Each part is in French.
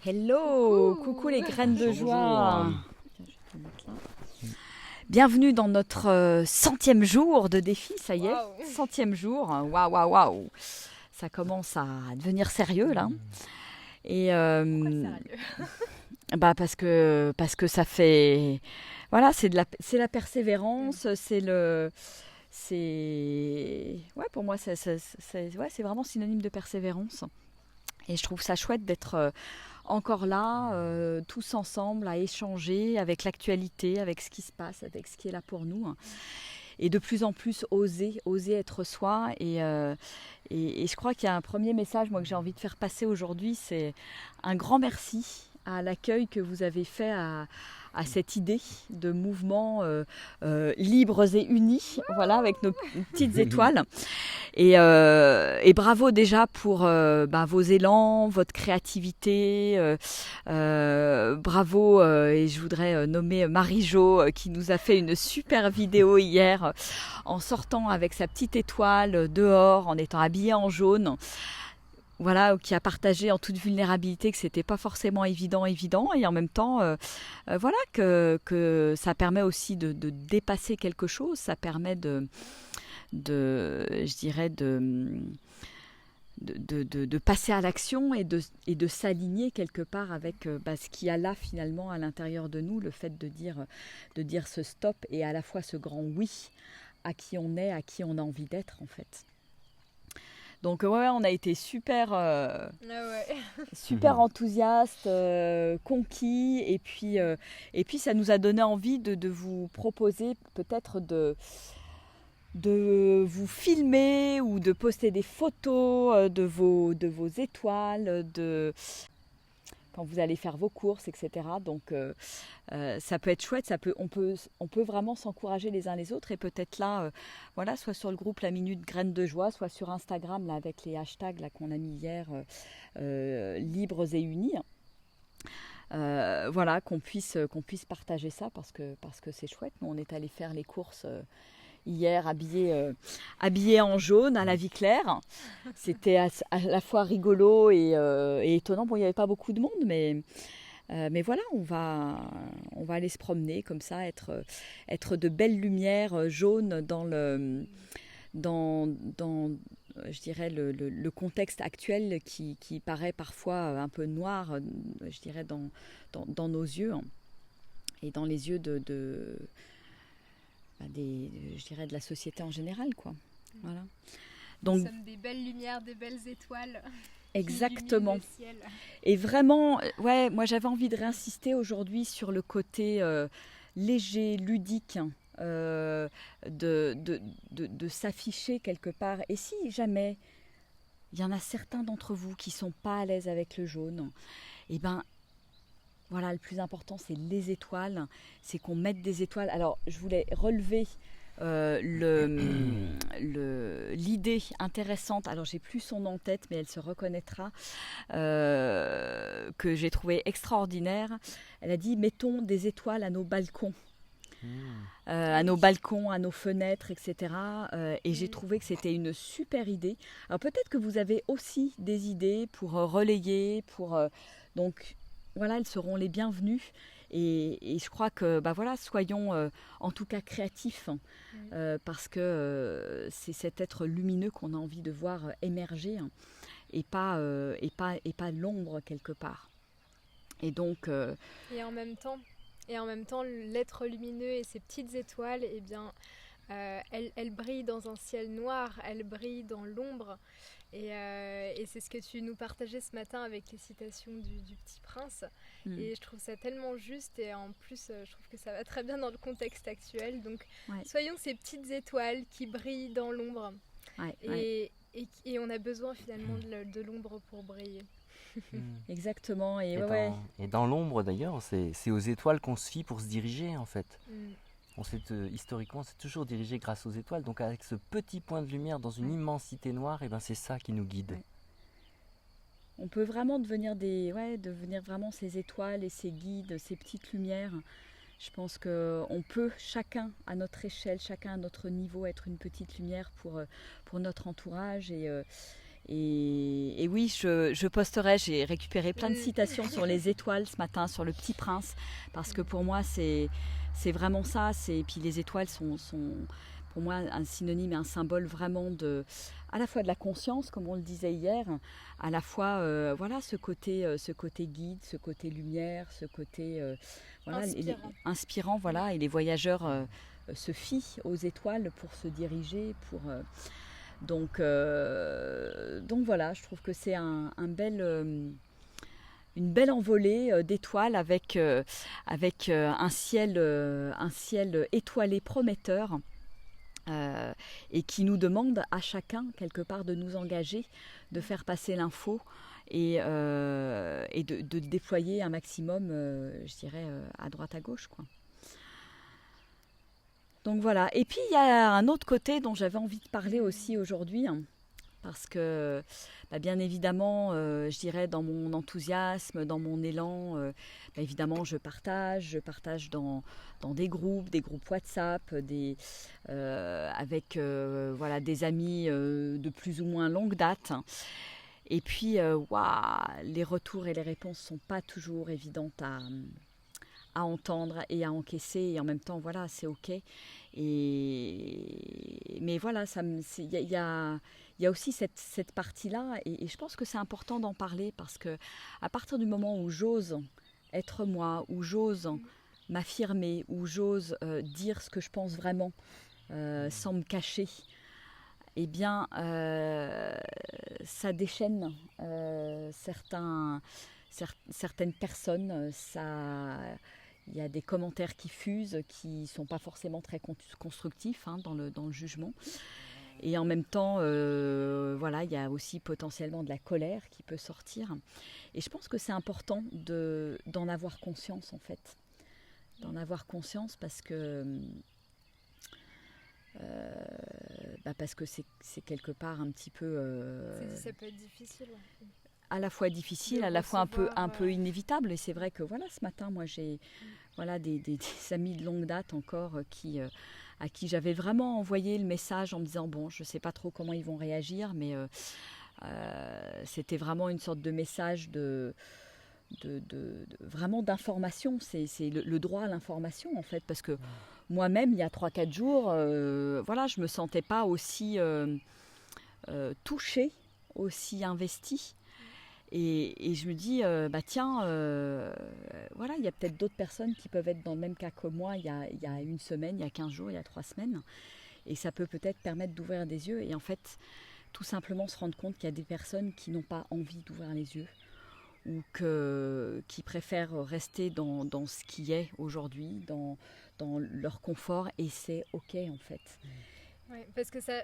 Hello, coucou les graines de joie. Bonjour. Tiens, je vais te mettre là. Bienvenue dans notre 100e jour de défi, ça y est, Waouh. 100e jour, waouh, waouh, waouh. Ça commence à devenir sérieux là. Et Pourquoi sérieux? parce que ça fait, voilà, c'est la persévérance, ouais, pour moi ouais, c'est vraiment synonyme de persévérance. Et je trouve ça chouette d'être encore là, tous ensemble, à échanger avec l'actualité, avec ce qui se passe, avec ce qui est là pour nous. Et de plus en plus oser être soi. Et je crois qu'il y a un premier message moi, que j'ai envie de faire passer aujourd'hui, c'est un grand merci à l'accueil que vous avez fait à cette idée de mouvement libres et unis, voilà, avec nos petites étoiles. Et bravo déjà pour vos élans, votre créativité. Bravo, et je voudrais nommer Marie-Jo qui nous a fait une super vidéo hier en sortant avec sa petite étoile dehors, en étant habillée en jaune. Voilà, qui a partagé en toute vulnérabilité que c'était pas forcément évident, et en même temps, voilà, que ça permet aussi de dépasser quelque chose, ça permet je dirais, de passer à l'action et de s'aligner quelque part avec ce qu'il y a là finalement à l'intérieur de nous, le fait de dire ce stop et à la fois ce grand oui à qui on est, à qui on a envie d'être en fait. Donc ouais, on a été super, super enthousiastes, conquis, et puis ça nous a donné envie de vous proposer peut-être de vous filmer ou de poster des photos de vos étoiles, quand vous allez faire vos courses, etc. Donc ça peut être chouette, on peut vraiment s'encourager les uns les autres, et peut-être là, voilà, soit sur le groupe La Minute Graines de Joie, soit sur Instagram là, avec les hashtags là, qu'on a mis hier, libres et unis. Voilà, qu'on puisse partager ça parce que c'est chouette. Nous, on est allé faire les courses hier habillé en jaune à la vie claire. C'était à la fois rigolo et étonnant. Bon, il n'y avait pas beaucoup de monde, mais voilà, on va aller se promener comme ça, être de belles lumières jaunes dans je dirais, le contexte actuel qui paraît parfois un peu noir, je dirais, dans nos yeux et dans les yeux je dirais, de la société en général, quoi. Voilà. Donc, nous sommes des belles lumières, des belles étoiles. Exactement. Qui illuminent le ciel. Et vraiment, ouais, moi j'avais envie de réinsister aujourd'hui sur le côté léger, ludique, de s'afficher quelque part. Et si jamais il y en a certains d'entre vous qui sont pas à l'aise avec le jaune, et ben voilà, le plus important c'est les étoiles, c'est qu'on mette des étoiles. Alors je voulais relever l'idée intéressante, alors j'ai plus son nom en tête mais elle se reconnaîtra, que j'ai trouvé extraordinaire. Elle a dit mettons des étoiles à nos balcons. À nos balcons, à nos fenêtres, etc. Et j'ai trouvé que c'était une super idée. Alors peut-être que vous avez aussi des idées pour relayer, donc voilà, elles seront les bienvenues. Et je crois que voilà, soyons en tout cas créatifs, parce que c'est cet être lumineux qu'on a envie de voir émerger, et pas l'ombre quelque part. Et donc Et en même temps, l'être lumineux et ces petites étoiles, eh bien, elles brillent dans un ciel noir, elles brillent dans l'ombre. Et c'est ce que tu nous partageais ce matin avec les citations du Petit Prince. Et je trouve ça tellement juste, et en plus, je trouve que ça va très bien dans le contexte actuel. Donc, soyons ces petites étoiles qui brillent dans l'ombre. Et on a besoin finalement de l'ombre pour briller. Exactement. Et dans l'ombre d'ailleurs, c'est aux étoiles qu'on se fie pour se diriger en fait. Historiquement, c'est toujours dirigé grâce aux étoiles. Donc avec ce petit point de lumière dans une immensité noire, et ben c'est ça qui nous guide. On peut vraiment devenir vraiment ces étoiles et ces guides, ces petites lumières. Je pense qu'on peut, chacun à notre échelle, chacun à notre niveau, être une petite lumière pour notre entourage. Et oui, je posterai, j'ai récupéré plein de citations sur les étoiles ce matin, sur le Petit Prince, parce que pour moi c'est vraiment ça. Et puis les étoiles sont pour moi un synonyme et un symbole vraiment à la fois de la conscience, comme on le disait hier, à la fois voilà ce côté guide, ce côté lumière, ce côté inspirant, voilà. Et les voyageurs se fient aux étoiles pour se diriger, donc voilà, je trouve que c'est une belle envolée d'étoiles avec un ciel étoilé prometteur, et qui nous demande à chacun quelque part de nous engager, de faire passer l'info et de déployer un maximum, je dirais, à droite à gauche, quoi. Donc voilà. Et puis il y a un autre côté dont j'avais envie de parler aussi aujourd'hui, parce que bien évidemment, je dirais dans mon enthousiasme, dans mon élan, évidemment je partage dans des groupes WhatsApp, avec voilà, des amis de plus ou moins longue date. Et puis les retours et les réponses sont pas toujours évidentes à entendre et à encaisser, et en même temps voilà, c'est ok. Mais voilà, il y a aussi cette partie-là, et je pense que c'est important d'en parler, parce que à partir du moment où j'ose être moi, où j'ose m'affirmer, où j'ose dire ce que je pense vraiment, sans me cacher, eh bien ça déchaîne certaines personnes. Il y a des commentaires qui fusent, qui ne sont pas forcément très constructifs, dans le jugement. Et en même temps, voilà, il y a aussi potentiellement de la colère qui peut sortir. Et je pense que c'est important d'en avoir conscience, en fait. D'en avoir conscience, parce que c'est quelque part un petit peu... ça peut être difficile. À la fois difficile, à la fois un peu inévitable. Et c'est vrai que voilà, ce matin, moi j'ai des amis de longue date encore à qui j'avais vraiment envoyé le message en me disant bon, je ne sais pas trop comment ils vont réagir, mais c'était vraiment une sorte de message vraiment d'information. C'est le droit à l'information, en fait, parce que moi-même, il y a 3-4 jours, voilà, je ne me sentais pas aussi touchée, aussi investie. Et je me dis, tiens, voilà, il y a peut-être d'autres personnes qui peuvent être dans le même cas que moi il y a une semaine, il y a 15 jours, il y a 3 semaines. Et ça peut peut-être permettre d'ouvrir des yeux. Et en fait, tout simplement se rendre compte qu'il y a des personnes qui n'ont pas envie d'ouvrir les yeux, ou qui préfèrent rester dans ce qui est aujourd'hui, dans leur confort. Et c'est ok, en fait. Ouais, parce que ça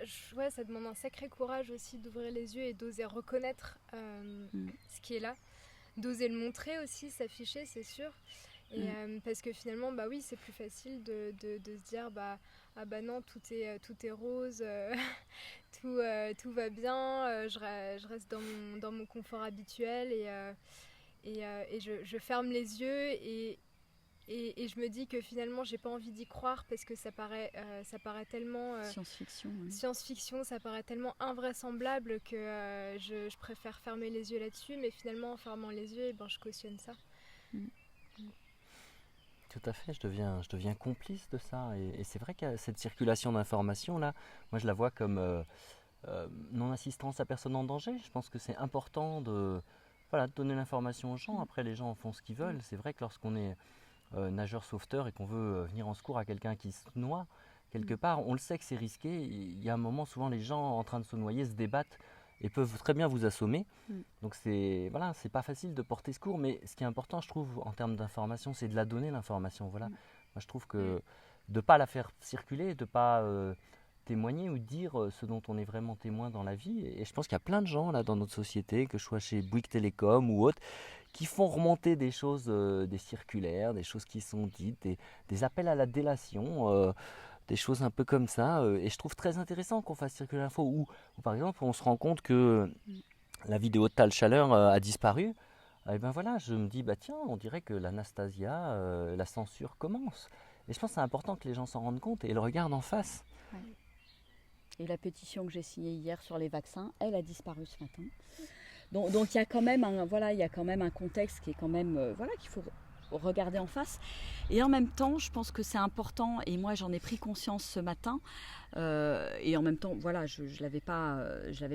demande un sacré courage aussi d'ouvrir les yeux et d'oser reconnaître ce qui est là, d'oser le montrer aussi, s'afficher, c'est sûr. Et parce que finalement, oui, c'est plus facile de se dire non, tout est rose, tout va bien, je reste dans mon confort habituel, et je ferme les yeux, et je me dis que finalement j'ai pas envie d'y croire, parce que ça paraît tellement science-fiction, ça paraît tellement invraisemblable que je préfère fermer les yeux là-dessus. Mais finalement, en fermant les yeux, je cautionne ça. Tout à fait, je deviens complice de ça, et c'est vrai que cette circulation d'informations là, moi je la vois comme non-assistance à personne en danger. Je pense que c'est important de donner l'information aux gens. Après, les gens en font ce qu'ils veulent. C'est vrai que lorsqu'on est nageur sauveteur et qu'on veut venir en secours à quelqu'un qui se noie quelque part, on le sait que c'est risqué. Il y a un moment, souvent les gens en train de se noyer se débattent et peuvent très bien vous assommer. Donc c'est pas facile de porter secours, mais ce qui est important, je trouve, en termes d'information, c'est de la donner, l'information. Moi je trouve que de ne pas la faire circuler, de ne pas témoigner ou dire ce dont on est vraiment témoin dans la vie. Et je pense qu'il y a plein de gens là dans notre société, que ce soit chez Bouygues Télécom ou autre, qui font remonter des choses, des circulaires, des choses qui sont dites, des appels à la délation, des choses un peu comme ça. Et je trouve très intéressant qu'on fasse circuler l'info, où par exemple on se rend compte que la vidéo de Tal Chaleur a disparu. Et ben voilà, je me dis, tiens, on dirait que l'Anastasia, la censure commence. Et je pense que c'est important que les gens s'en rendent compte et le regardent en face. Et la pétition que j'ai signée hier sur les vaccins, elle a disparu ce matin. Donc il y a quand même un contexte qui est quand même qu'il faut regarder en face. Et en même temps, je pense que c'est important, et moi j'en ai pris conscience ce matin, et en même temps, je l'avais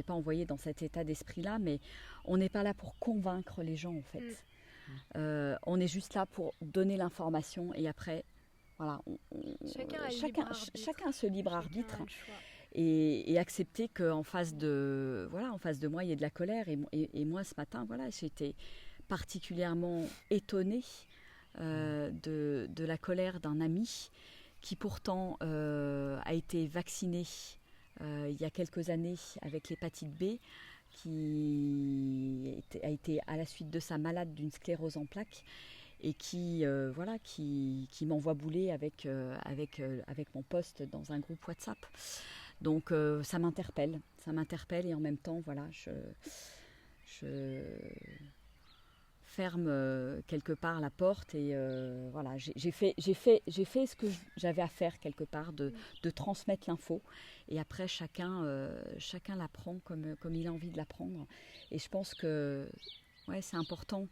pas envoyé dans cet état d'esprit-là, mais on n'est pas là pour convaincre les gens en fait. On est juste là pour donner l'information, et après, voilà, chacun a ce libre arbitre. Et accepter qu'en face de moi, il y ait de la colère. Et moi, ce matin, j'ai été particulièrement étonnée de la colère d'un ami qui pourtant a été vacciné il y a quelques années avec l'hépatite B, qui a été à la suite de ça malade d'une sclérose en plaques, et qui m'envoie bouler avec mon post dans un groupe WhatsApp. Donc ça m'interpelle, et en même temps, je ferme quelque part la porte, et j'ai fait ce que j'avais à faire quelque part, de transmettre l'info, et après chacun la prend comme il a envie de la prendre. Et je pense que c'est important,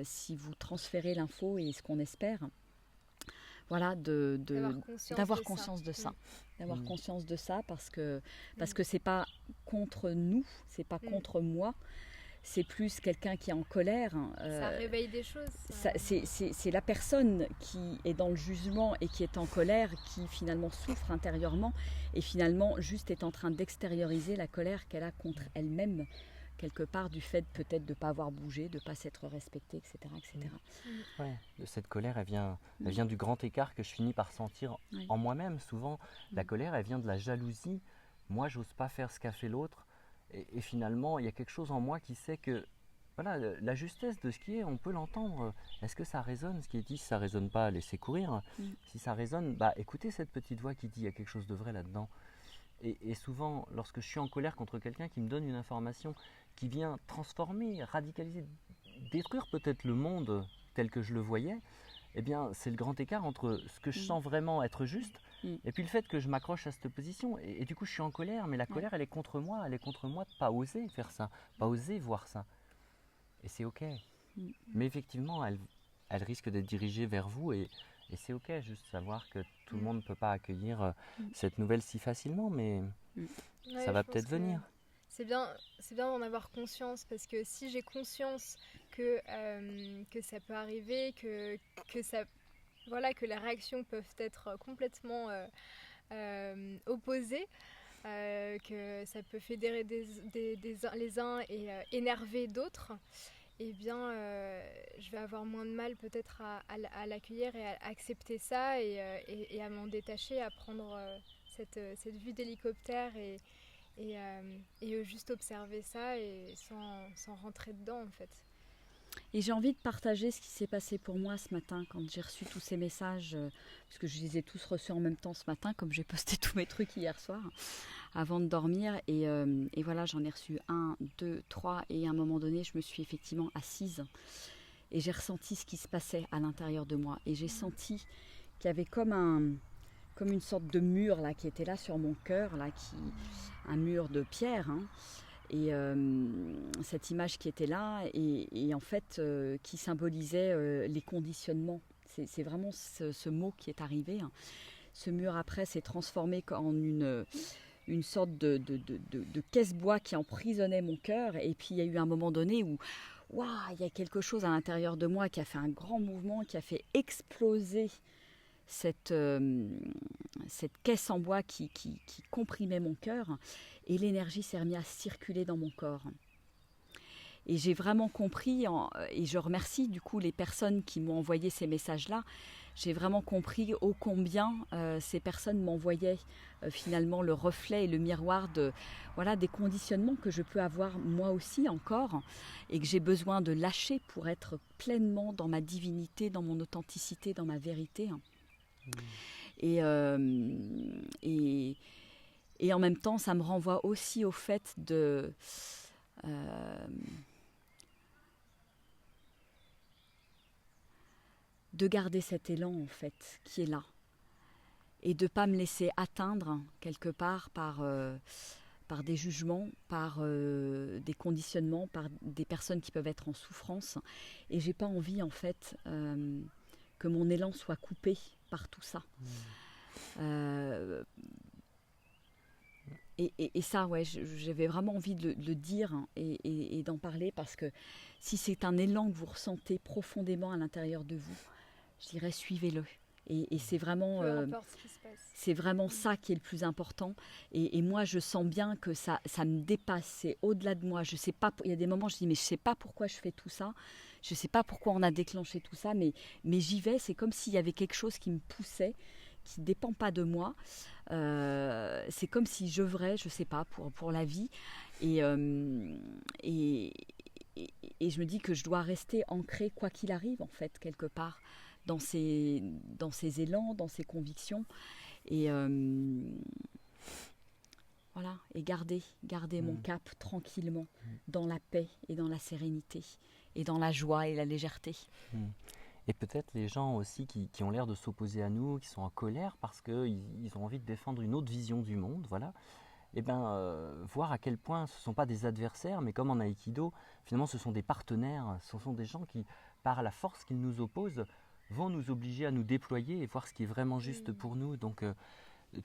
si vous transférez l'info, et ce qu'on espère, d'avoir conscience de ça. D'avoir conscience de ça, parce que c'est pas contre nous, c'est pas contre moi, c'est plus quelqu'un qui est en colère. Ça réveille des choses. C'est la personne qui est dans le jugement et qui est en colère, qui finalement souffre intérieurement, et finalement juste est en train d'extérioriser la colère qu'elle a contre elle-même, quelque part, du fait peut-être de ne pas avoir bougé, de ne pas s'être respecté, etc. Ouais, cette colère, elle vient du grand écart que je finis par sentir en moi-même. Souvent, la colère, elle vient de la jalousie. Moi, j'ose pas faire ce qu'a fait l'autre. Et finalement, il y a quelque chose en moi qui sait que la justesse de ce qui est, on peut l'entendre. Est-ce que ça résonne, ce qui est dit? Si ça résonne pas, laissez courir. Si ça résonne, écoutez cette petite voix qui dit il y a quelque chose de vrai là-dedans. Et souvent, lorsque je suis en colère contre quelqu'un qui me donne une information qui vient transformer, radicaliser, détruire peut-être le monde tel que je le voyais, eh bien, c'est le grand écart entre ce que je sens vraiment être juste et puis le fait que je m'accroche à cette position. Et du coup, je suis en colère, mais la colère, elle est contre moi. Elle est contre moi de ne pas oser faire ça, pas oser voir ça. Et c'est OK. Mais effectivement, elle risque d'être dirigée vers vous, et c'est OK, juste savoir que tout le monde ne peut pas accueillir cette nouvelle si facilement, mais ça va peut-être venir. C'est bien d'en avoir conscience, parce que si j'ai conscience que ça peut arriver, que les réactions peuvent être complètement opposées, que ça peut fédérer les uns et énerver d'autres, eh bien, je vais avoir moins de mal peut-être à l'accueillir et à accepter ça, et à m'en détacher, à prendre cette vue d'hélicoptère, et juste observer ça, et sans rentrer dedans en fait. Et j'ai envie de partager ce qui s'est passé pour moi ce matin quand j'ai reçu tous ces messages, parce que je les ai tous reçus en même temps ce matin, comme j'ai posté tous mes trucs hier soir avant de dormir, et j'en ai reçu 1, 2, 3, et à un moment donné je me suis effectivement assise et j'ai ressenti ce qui se passait à l'intérieur de moi, et j'ai senti qu'il y avait comme une sorte de mur là qui était là sur mon cœur là, un mur de pierre, et cette image qui était là, et en fait qui symbolisait les conditionnements. C'est vraiment ce mot qui est arrivé. Ce mur après s'est transformé en une sorte de caisse-bois qui emprisonnait mon cœur, et puis il y a eu un moment donné où il y a quelque chose à l'intérieur de moi qui a fait un grand mouvement, qui a fait exploser cette caisse en bois qui comprimait mon cœur, et l'énergie s'est remise à circuler dans mon corps. Et j'ai vraiment compris, et je remercie du coup les personnes qui m'ont envoyé ces messages-là, j'ai vraiment compris ô combien ces personnes m'envoyaient finalement le reflet et le miroir des conditionnements que je peux avoir moi aussi encore, et que j'ai besoin de lâcher pour être pleinement dans ma divinité, dans mon authenticité, dans ma vérité. Et en même temps, ça me renvoie aussi au fait de garder cet élan en fait qui est là, et de ne pas me laisser atteindre quelque part par des jugements, par des conditionnements, par des personnes qui peuvent être en souffrance. Et j'ai pas envie en fait que mon élan soit coupé par tout ça. Et ça, ouais, j'avais vraiment envie de le dire et d'en parler, parce que si c'est un élan que vous ressentez profondément à l'intérieur de vous, je dirais suivez-le. Et c'est vraiment, c'est vraiment ça qui est le plus important. Et moi, je sens bien que ça me dépasse, c'est au-delà de moi. Je sais pas, il y a des moments, je dis, mais je sais pas pourquoi je fais tout ça. Je sais pas pourquoi on a déclenché tout ça, mais j'y vais. C'est comme s'il y avait quelque chose qui me poussait, qui ne dépend pas de moi. C'est comme si j'œuvrais, je sais pas, pour la vie. Et je me dis que je dois rester ancrée, quoi qu'il arrive, en fait, quelque part, dans ces élans, dans ces convictions. Et voilà, et garder mon cap tranquillement, dans la paix et dans la sérénité, et dans la joie et la légèreté. Et peut-être les gens aussi qui ont l'air de s'opposer à nous, qui sont en colère parce qu'ils ont envie de défendre une autre vision du monde, voilà. Et voir à quel point ce ne sont pas des adversaires, mais comme en aïkido, finalement ce sont des partenaires, ce sont des gens qui, par la force qu'ils nous opposent, vont nous obliger à nous déployer et voir ce qui est vraiment juste pour nous. Donc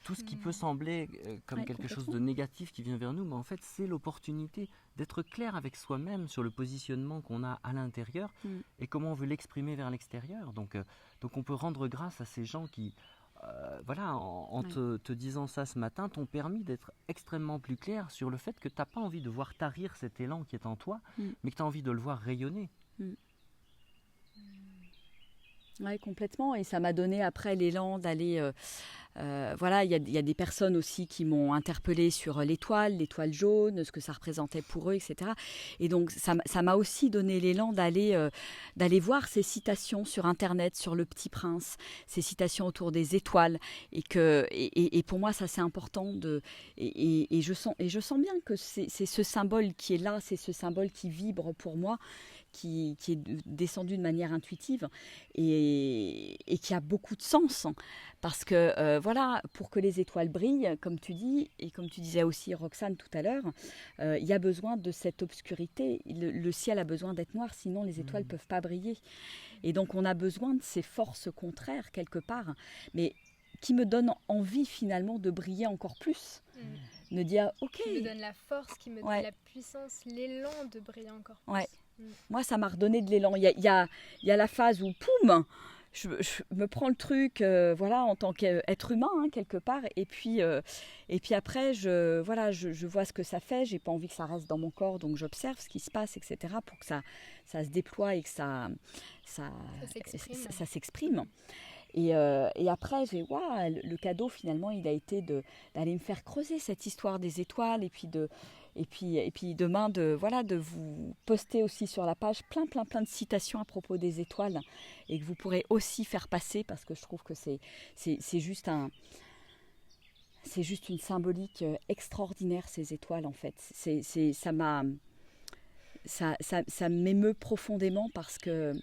tout ce qui peut sembler comme quelque chose de négatif qui vient vers nous, mais en fait c'est l'opportunité d'être clair avec soi-même sur le positionnement qu'on a à l'intérieur et comment on veut l'exprimer vers l'extérieur. Donc on peut rendre grâce à ces gens qui, en te disant ça ce matin, t'ont permis d'être extrêmement plus clair sur le fait que tu n'as pas envie de voir tarir cet élan qui est en toi, mais que tu as envie de le voir rayonner. Oui, complètement. Et ça m'a donné après l'élan d'aller... il y a des personnes aussi qui m'ont interpellée sur l'étoile jaune, ce que ça représentait pour eux, etc. Et donc, ça m'a aussi donné l'élan d'aller voir ces citations sur Internet, sur Le Petit Prince, ces citations autour des étoiles. Et pour moi, ça, c'est important. Et je sens bien que c'est ce symbole qui est là, c'est ce symbole qui vibre pour moi, qui est descendu de manière intuitive et qui a beaucoup de sens, parce que pour que les étoiles brillent, comme tu dis, et comme tu disais aussi Roxane tout à l'heure, il y a besoin de cette obscurité. Le ciel a besoin d'être noir, sinon les étoiles ne peuvent pas briller. Et donc on a besoin de ces forces contraires quelque part, mais qui me donnent envie finalement de briller encore plus. Me dire ok. Qui me donne la force, qui me donne la puissance, l'élan de briller encore plus. Ouais. Moi, ça m'a redonné de l'élan. Il y a la phase où, poum, je me prends le truc, en tant qu'être humain, quelque part. Et puis après, je vois ce que ça fait. J'ai pas envie que ça reste dans mon corps, donc j'observe ce qui se passe, etc., pour que ça se déploie et que ça s'exprime. Et après, le cadeau, finalement, il a été d'aller me faire creuser cette histoire des étoiles, et puis demain de vous poster aussi sur la page plein de citations à propos des étoiles, et que vous pourrez aussi faire passer, parce que je trouve que c'est juste une symbolique extraordinaire, ces étoiles, en fait. Ça m'émeut profondément, parce que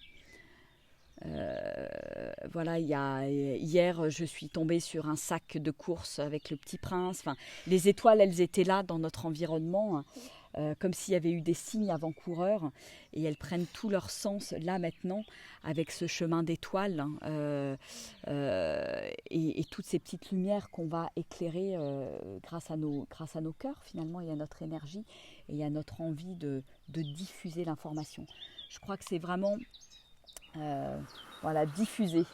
hier, je suis tombée sur un sac de courses avec Le Petit Prince. Enfin, les étoiles, elles étaient là dans notre environnement, comme s'il y avait eu des signes avant-coureurs, et elles prennent tout leur sens là maintenant avec ce chemin d'étoiles, et toutes ces petites lumières qu'on va éclairer grâce à nos cœurs, finalement, et à notre énergie et à notre envie de diffuser l'information. Je crois que c'est vraiment... diffuser.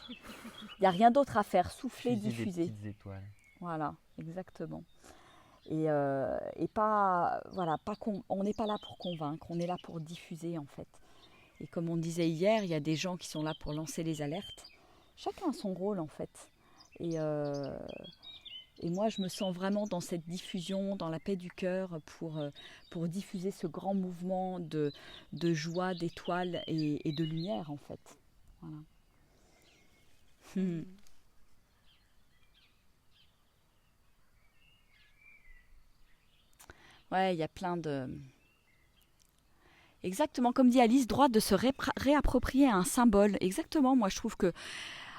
Il n'y a rien d'autre à faire, souffler, diffuser. Des petites étoiles. Voilà, exactement. Et on n'est pas là pour convaincre, on est là pour diffuser, en fait. Et comme on disait hier, il y a des gens qui sont là pour lancer les alertes. Chacun a son rôle, en fait. Et moi, je me sens vraiment dans cette diffusion, dans la paix du cœur, pour diffuser ce grand mouvement de joie, d'étoiles et de lumière, en fait. Voilà. Ouais, il y a plein de... Exactement, comme dit Alice, droit de se réapproprier un symbole. Exactement, moi je trouve que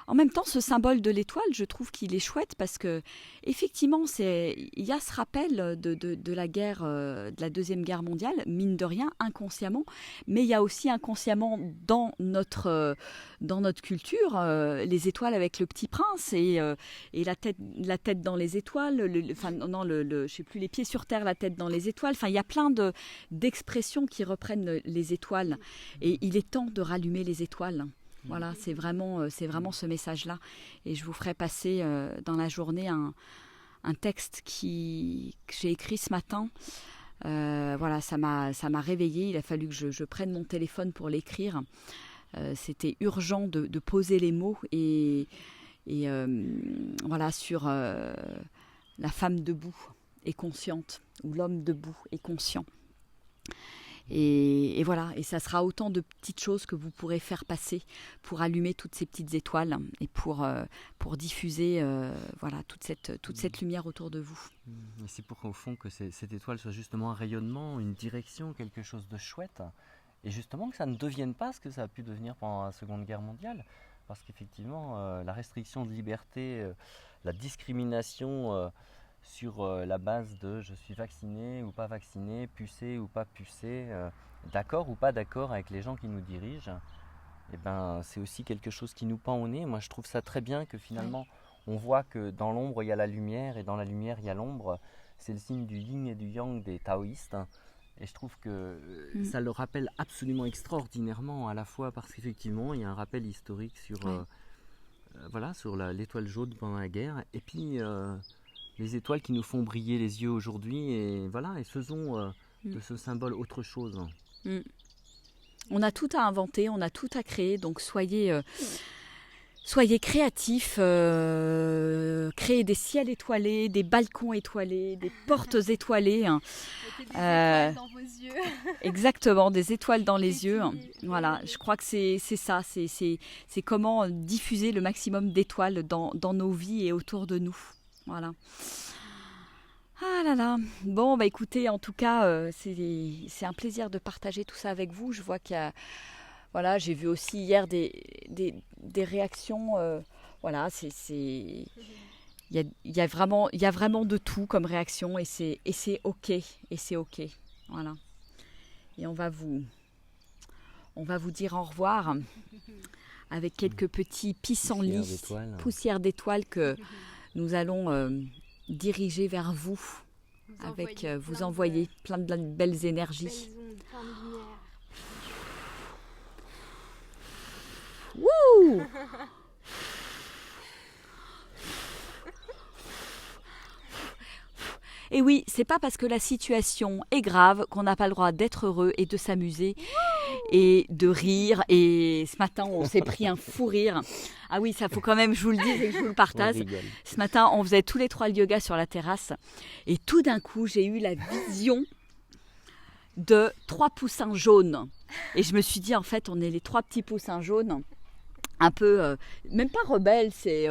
en même temps, ce symbole de l'étoile, je trouve qu'il est chouette parce que effectivement, il y a ce rappel de la guerre, de la Deuxième Guerre mondiale, mine de rien, inconsciemment, mais il y a aussi inconsciemment dans notre culture les étoiles avec le Petit Prince et la tête dans les étoiles, je sais plus, les pieds sur terre, la tête dans les étoiles. Enfin, il y a plein d'expressions qui reprennent les étoiles et il est temps de rallumer les étoiles. Voilà, c'est vraiment ce message-là. Et je vous ferai passer dans la journée un texte que j'ai écrit ce matin. Voilà, ça m'a réveillée. Il a fallu que je prenne mon téléphone pour l'écrire. C'était urgent de poser les mots et voilà, sur la femme debout et consciente, ou l'homme debout et conscient. Et voilà, et ça sera autant de petites choses que vous pourrez faire passer pour allumer toutes ces petites étoiles et pour diffuser voilà, toute cette lumière autour de vous. Et c'est pour qu'au fond que cette étoile soit justement un rayonnement, une direction, quelque chose de chouette, et justement que ça ne devienne pas ce que ça a pu devenir pendant la Seconde Guerre mondiale, parce qu'effectivement la restriction de liberté, la discrimination sur la base de je suis vacciné ou pas vacciné, pucé ou pas pucé, d'accord ou pas d'accord avec les gens qui nous dirigent, et ben, c'est aussi quelque chose qui nous pend au nez. Moi je trouve ça très bien que finalement on voit que dans l'ombre il y a la lumière et dans la lumière il y a l'ombre. C'est le signe du yin et du yang des taoïstes. Et je trouve que ça le rappelle absolument extraordinairement, à la fois parce qu'effectivement il y a un rappel historique sur, voilà, sur l'étoile jaune pendant la guerre, et puis les étoiles qui nous font briller les yeux aujourd'hui, et voilà, et faisons de ce symbole autre chose. On a tout à inventer, on a tout à créer, donc soyez créatifs, créez des ciels étoilés, des balcons étoilés, des portes étoilées. Mettez des étoiles dans vos yeux. Exactement, des étoiles dans les yeux. Voilà, je crois que c'est ça, c'est comment diffuser le maximum d'étoiles dans nos vies et autour de nous. Voilà. Ah là là. Bon, bah écoutez, en tout cas, c'est un plaisir de partager tout ça avec vous. Je vois qu'il y a... Voilà, j'ai vu aussi hier des réactions. Voilà, il y a vraiment de tout comme réaction, et c'est ok, et c'est ok. Voilà. Et on va vous dire au revoir avec quelques petits pissenlits, poussières d'étoiles que nous allons diriger vers vous, vous envoyer plein de belles énergies. Belles ondes, plein de lumière. Wouh! Et oui, c'est pas parce que la situation est grave qu'on n'a pas le droit d'être heureux et de s'amuser et de rire. Et ce matin, on s'est pris un fou rire. Ah oui, ça faut quand même, je vous le dis et que je vous le partage. Ce matin, on faisait tous les 3 le yoga sur la terrasse. Et tout d'un coup, j'ai eu la vision de 3 poussins jaunes. Et je me suis dit, en fait, on est les 3 petits poussins jaunes. Un peu, même pas rebelles, c'est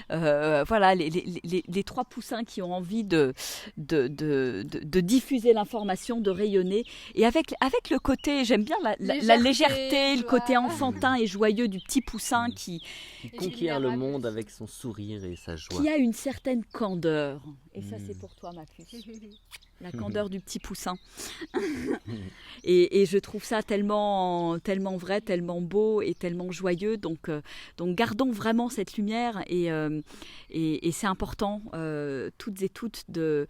voilà, les 3 poussins qui ont envie de diffuser l'information, de rayonner. Et avec le côté, j'aime bien la légèreté, le côté enfantin et joyeux du petit poussin qui conquiert le monde avec son sourire et sa joie. Qui a une certaine candeur. Et ça, c'est pour toi, ma puce. La candeur du petit poussin. et je trouve ça tellement vrai, tellement beau et tellement joyeux. Donc gardons vraiment cette lumière et c'est important, toutes et toutes, de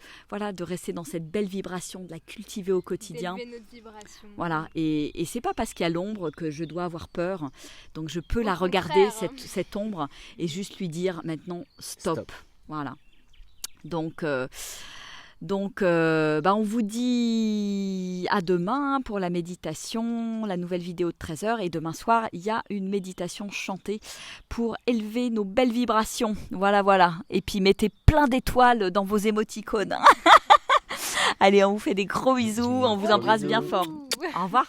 rester dans cette belle vibration, de la cultiver au quotidien. D'élever notre vibration. Voilà, et c'est pas parce qu'il y a l'ombre que je dois avoir peur. Donc je peux la regarder, cette ombre, et juste lui dire maintenant stop. Voilà. Donc on vous dit à demain pour la méditation, la nouvelle vidéo de 13h. Et demain soir, il y a une méditation chantée pour élever nos belles vibrations. Voilà. Et puis mettez plein d'étoiles dans vos émoticônes. Allez, on vous fait des gros bisous, on vous embrasse bien fort. Au revoir.